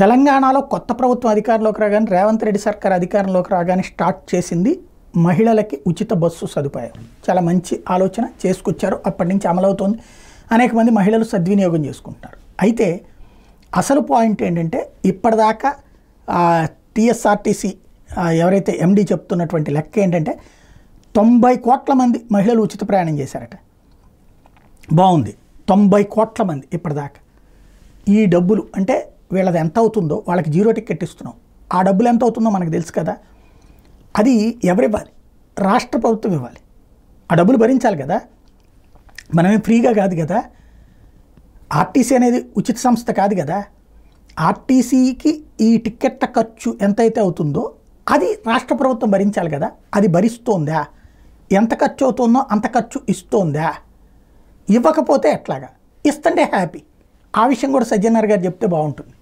తెలంగాణలో కొత్త ప్రభుత్వం అధికారంలోకి రాగానే రేవంత్ రెడ్డి సర్కార్ అధికారంలోకి రాగానే స్టార్ట్ చేసింది మహిళలకి ఉచిత బస్సు సదుపాయం. చాలా మంచి ఆలోచన చేసుకొచ్చారు. అప్పటి నుంచి అమలవుతోంది. అనేక మంది మహిళలు సద్వినియోగం చేసుకుంటున్నారు. అయితే అసలు పాయింట్ ఏంటంటే ఇప్పటిదాకా టీఎస్ఆర్టీసీ ఎవరైతే ఎండీ చెప్తున్నటువంటి లెక్క ఏంటంటే 90 కోట్ల మంది మహిళలు ఉచిత ప్రయాణం చేశారట. బాగుంది, 90 కోట్ల మంది ఇప్పటిదాకా. ఈ డబ్బులు అంటే వీళ్ళది ఎంత అవుతుందో, వాళ్ళకి జీరో టికెట్ ఇస్తున్నాం, ఆ డబ్బులు ఎంత అవుతుందో మనకు తెలుసు కదా. అది ఎవరివ్వాలి? రాష్ట్ర ప్రభుత్వం ఇవ్వాలి. ఆ డబ్బులు భరించాలి కదా, మనమే ఫ్రీగా కాదు కదా. ఆర్టీసీ అనేది ఉచిత సంస్థ కాదు కదా. ఆర్టీసీకి ఈ టికెట్ల ఖర్చు ఎంతైతే అవుతుందో అది రాష్ట్ర ప్రభుత్వం భరించాలి కదా. అది భరిస్తోందా? ఎంత ఖర్చు అవుతుందో అంత ఖర్చు ఇస్తోందా? ఇవ్వకపోతే ఎట్లాగా? ఇస్తుంటే హ్యాపీ. ఆ విషయం కూడా సజ్జనార్ గారు చెప్తే బాగుంటుంది.